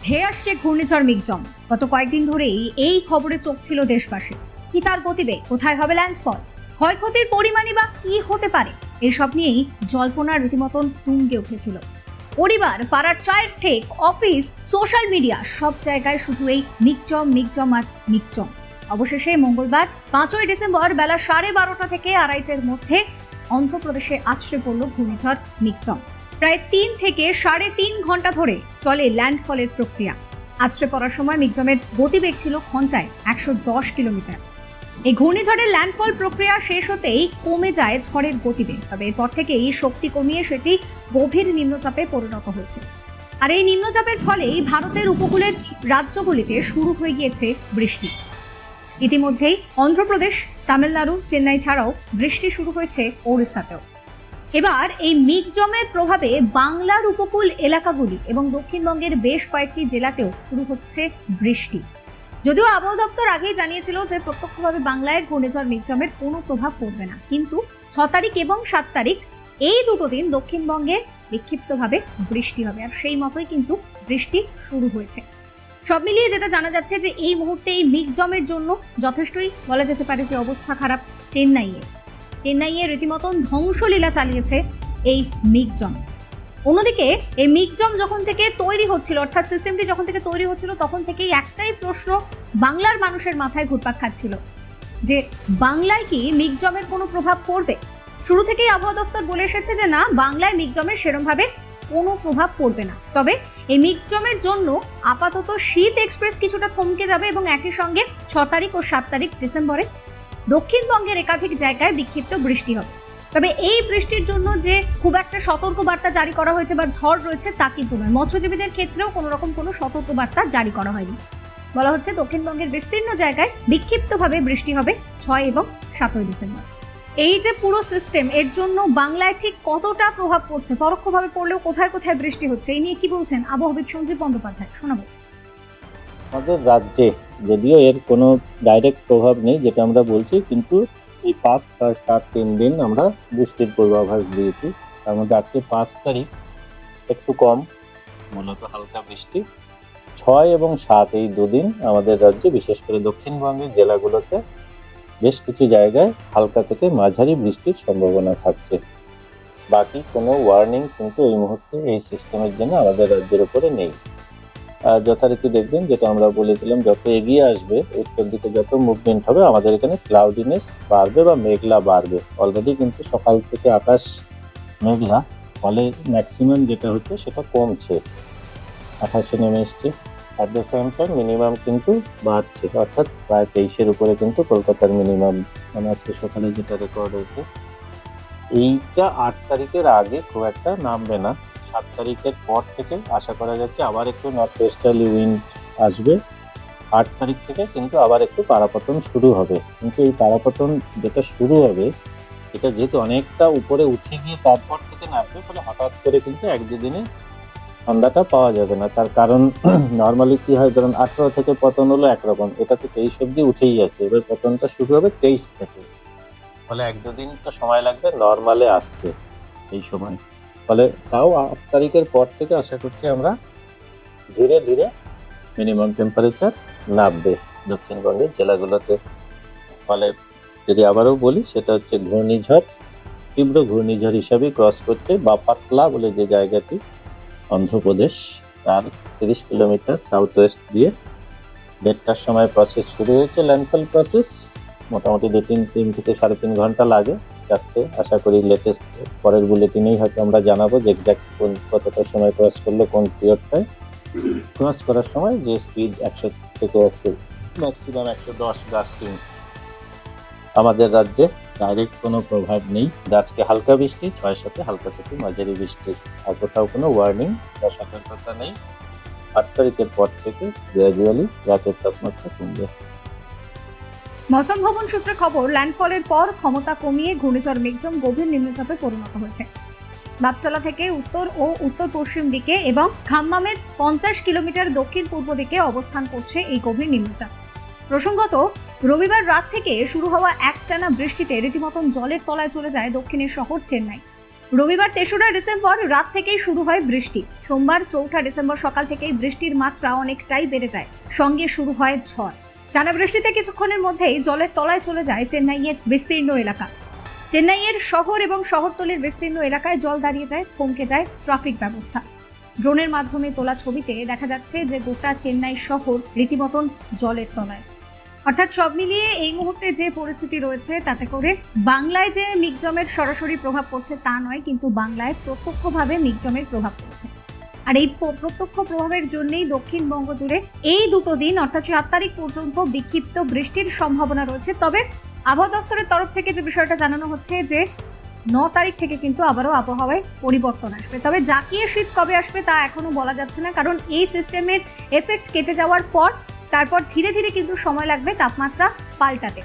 ধেয়ে আসছে ঘূর্ণিঝড় মিগজম। গত কয়েকদিন ধরেই এই খবরে চোখ ছিল দেশবাসী। কি তার গতিবেগ, কোথায় হবে ল্যান্ডফল, ক্ষয়ক্ষতির পরিমাণই বা কি হতে পারে, এসব নিয়েই জল্পনা রীতিমতন তুঙ্গে উঠেছিল। পরিবার, পাড়ার চায়ের ঠেক, অফিস, সোশ্যাল মিডিয়া, সব জায়গায় শুধু এই মিগজম মিগজম আর মিগজম। অবশেষে মঙ্গলবার 5ই ডিসেম্বর বেলা 12:30 থেকে 2:30-এর মধ্যে অন্ধ্রপ্রদেশে আছড়ে পড়ল ঘূর্ণিঝড় মিগজম। প্রায় 3 থেকে 3.5 ঘন্টা ধরে চলে ল্যান্ডফলের প্রক্রিয়া। আছড়ে পড়ার সময় মিগজমের গতিবেগ ছিল ঘন্টায় 110 কিলোমিটার। এই ঘূর্ণিঝড়ের ল্যান্ডফল প্রক্রিয়া শেষ হতেই কমে যায় ঝড়ের গতিবেগ, তবে এরপর থেকেই শক্তি কমিয়ে সেটি গভীর নিম্নচাপে পরিণত হয়েছে। আর এই নিম্নচাপের ফলেই ভারতের উপকূলের রাজ্যগুলিতে শুরু হয়ে গিয়েছে বৃষ্টি। ইতিমধ্যেই অন্ধ্রপ্রদেশ, তামিলনাড়ু, চেন্নাই ছাড়াও বৃষ্টি শুরু হয়েছে ওড়িশাতেও। এবার এই মিগজমের প্রভাবে বাংলার উপকূল এলাকাগুলি এবং দক্ষিণবঙ্গের বেশ কয়েকটি জেলাতেও শুরু হচ্ছে বৃষ্টি। যদিও আবহাওয়া দপ্তর আগেই জানিয়েছিল যে প্রত্যক্ষভাবে বাংলায় ঘূর্ণিঝড় মিগজমের কোনো প্রভাব পড়বে না, কিন্তু 6 তারিখ এবং 7 তারিখ এই দুটো দিন দক্ষিণবঙ্গে বিক্ষিপ্তভাবে বৃষ্টি হবে, আর সেই মতোই কিন্তু বৃষ্টি শুরু হয়েছে। সব মিলিয়ে যেটা জানা যাচ্ছে যে এই মুহূর্তে এই মিগজমের জন্য যথেষ্টই বলা যেতে পারে যে অবস্থা খারাপ চেন্নাইয়ে রীতিমতন ধ্বংসলীলা চালিয়েছে এই মিগজম। অন্যদিকে এই মিগজম যখন থেকে তৈরি হচ্ছিল, অর্থাৎ সিস্টেমটি যখন থেকে তৈরি হচ্ছিল, তখন থেকেই একটাই প্রশ্ন বাংলার মানুষের মাথায় ঘুরপাক খাচ্ছিল যে বাংলায় কি মিগজমের কোনো প্রভাব পড়বে। শুরু থেকেই আবহাওয়া দপ্তর বলে এসেছে যে না, বাংলায় মিগজমের সেরমভাবে কোনো প্রভাব পড়বে না। তবে এই মিগজমের জন্য আপাতত শীত এক্সপ্রেস কিছুটা থমকে যাবে এবং একই সঙ্গে 6 তারিখ ও 7 তারিখ ডিসেম্বরে দক্ষিণবঙ্গের একাধিক জায়গায় বিক্ষিপ্ত বৃষ্টি হবে। তবে এই বৃষ্টির জন্য যে খুব একটা সতর্কবার্তা জারি করা হয়েছে বা ঝড় রয়েছে তা কিন্তু নয়। মৎস্যজীবীদের ক্ষেত্রেও কোনো রকম কোনো সতর্কবার্তা জারি করা হয়নি। বলা হচ্ছে দক্ষিণবঙ্গের বিস্তীর্ণ জায়গায় বিক্ষিপ্তভাবে বৃষ্টি হবে 6 এবং 7 ডিসেম্বর। এই যে পুরো সিস্টেম, এর জন্য বাংলায় ঠিক কতটা প্রভাব পড়ছে, পরোক্ষভাবে পড়লেও কোথায় কোথায় বৃষ্টি হচ্ছে, এই নিয়ে কি বলছেন আবহাওয়াবিদ সঞ্জীব বন্দ্যোপাধ্যায়, শোনাবো। আমাদের রাজ্যে যদিও এর কোনো ডাইরেক্ট প্রভাব নেই যেটা আমরা বলছি, কিন্তু এই 5, 6, 7, 3 দিন আমরা বৃষ্টির পূর্বাভাস দিয়েছি। তার মধ্যে আজকে 5 তারিখ একটু কম, মূলত হালকা বৃষ্টি। 6 এবং 7 এই দুদিন আমাদের রাজ্যে বিশেষ করে দক্ষিণবঙ্গের জেলাগুলোতে বেশ কিছু জায়গায় হালকা থেকে মাঝারি বৃষ্টির সম্ভাবনা থাকছে। বাকি কোনো ওয়ার্নিং কিন্তু এই মুহূর্তে এই সিস্টেমের জন্য আমাদের রাজ্যের উপরে নেই। যথারীতি দেখবেন, যেটা আমরা বলেছিলাম, যত এগিয়ে আসবে উত্তর দিকে যত মুভমেন্ট হবে আমাদের এখানে ক্লাউডিনেস বাড়বে বা মেঘলা বাড়বে। অলরেডি কিন্তু সকাল থেকে আকাশ মেঘলা, ফলে ম্যাক্সিমাম যেটা হচ্ছে সেটা কমছে, 28-এ নেমে এসছে। At the same time minimum কিন্তু বাড়ছে, অর্থাৎ প্রায় 23-এর উপরে কিন্তু কলকাতার মিনিমাম, মানে আজকে সকালে যেটা রেকর্ড হয়েছে। এইটা 8 তারিখের আগে খুব একটা নামবে না। 7 তারিখের পর থেকে আশা করা যাচ্ছে আবার একটু নর্থ ওয়েস্টার্লি উইন্ড আসবে। 8 তারিখ থেকে কিন্তু আবার একটু পারাপতন শুরু হবে, কিন্তু এই পারাপতন যেটা শুরু হবে এটা যেহেতু অনেকটা উপরে উঠে গিয়ে তারপর থেকে নামবে, ফলে হঠাৎ করে কিন্তু 1-2 দিনে ঠান্ডাটা পাওয়া যাবে না। তার কারণ নর্মালি কি হয়, ধরুন 18 থেকে পতন হলো একরকম, এটা তো 23 অব্দি উঠেই আছে, এবার পতনটা শুরু হবে 23 থেকে, ফলে 1-2 দিন তো সময় লাগবে নর্মালে আসতে এই সময়। ফলে তাও 8 তারিখের পর থেকে আশা করছি আমরা ধীরে ধীরে মিনিমাম টেম্পারেচার নামবে দক্ষিণবঙ্গের জেলাগুলোতে। ফলে যদি আবারও বলি, সেটা হচ্ছে ঘূর্ণিঝড়, তীব্র ঘূর্ণিঝড় হিসাবে ক্রস করছে বাপাটলা বলে যে জায়গাটি অন্ধ্রপ্রদেশ, তার 30 কিলোমিটার সাউথ ওয়েস্ট দিয়ে 1:30টার সময় প্রসেস শুরু হয়েছে, ল্যান্ডফল প্রসেস। মোটামুটি 3 থেকে 3.5 ঘন্টা লাগে যাচ্ছে। আশা করি লেটেস্ট পরের বুলেটিনেই হয়তো আমরা জানাবো যে এক্স্যাক্ট কতটা সময় ক্রস করলো, কোন পিরিয়ডটায় ক্রস করার সময় যে স্পিড 100 থেকে 100 ম্যাক্সিমাম 110 গাস্টিং। আমাদের রাজ্যে ডাইরেক্ট কোনো প্রভাব নেই। আজকে হালকা বৃষ্টি, 6-7 হালকা থেকে মাঝারি বৃষ্টির, আর কোথাও কোনো ওয়ার্নিং বা সতর্কতা নেই। 8 তারিখের পর থেকে গ্র্যাজুয়ালি রাতের তাপমাত্রা কমবে। মৌসুম ভবন সূত্রে খবর, ল্যান্ডফলের পর ক্ষমতা কমিয়ে ঘূর্ণিঝড় মিগজম গভীর নিম্নচাপে পরিণত হয়েছে। বাপতলা থেকে উত্তর ও উত্তর পশ্চিম দিকে এবং খাম্মামের 50 কিলোমিটার দক্ষিণ পূর্ব দিকে অবস্থান করছে এই গভীর নিম্নচাপ। প্রসঙ্গত, রবিবার রাত থেকে শুরু হওয়া একটানা বৃষ্টিতে রীতিমতন জলের তলায় চলে যায় দক্ষিণের শহর চেন্নাই। রবিবার 3রা ডিসেম্বর রাত থেকেই শুরু হয় বৃষ্টি। সোমবার 4ঠা ডিসেম্বর সকাল থেকেই বৃষ্টির মাত্রা অনেকটাই বেড়ে যায়, সঙ্গে শুরু হয় ঝড়। টানা বৃষ্টিতে কিছুক্ষণের মধ্যেই জলের তলায় চলে যায় চেন্নাইয়ের বিস্তীর্ণ এলাকা। চেন্নাইয়ের শহর এবং শহরতলির বিস্তীর্ণ এলাকায় জল দাঁড়িয়ে যায়, থমকে যায় ট্রাফিক ব্যবস্থা। ড্রোনের মাধ্যমে তোলা ছবিতে দেখা যাচ্ছে যে গোটা চেন্নাই শহর রীতিমতন জলের তলায়। অর্থাৎ সব মিলিয়ে এই মুহূর্তে যে পরিস্থিতি রয়েছে তাতে করে বাংলায় যে মিগজমের সরাসরি প্রভাব পড়ছে তা নয়, কিন্তু বাংলায় প্রত্যক্ষভাবে মিগজমের প্রভাব পড়ছে। আর এই প্রত্যক্ষ প্রভাবের জন্যই দক্ষিণবঙ্গ জুড়ে এই দুটো দিন অর্থাৎ 7 তারিখ পর্যন্ত বিক্ষিপ্ত বৃষ্টির সম্ভাবনা রয়েছে। তবে আবহাওয়া দপ্তরের তরফ থেকে যে বিষয়টা জানানো হচ্ছে যে 9 তারিখ থেকে কিন্তু আবারও আবহাওয়ায় পরিবর্তন আসবে। তবে জাঁকিয়ে শীত কবে আসবে তা এখনো বলা যাচ্ছে না, কারণ এই সিস্টেমের এফেক্ট কেটে যাওয়ার পর তারপর ধীরে ধীরে কিন্তু সময় লাগবে তাপমাত্রা পাল্টাতে।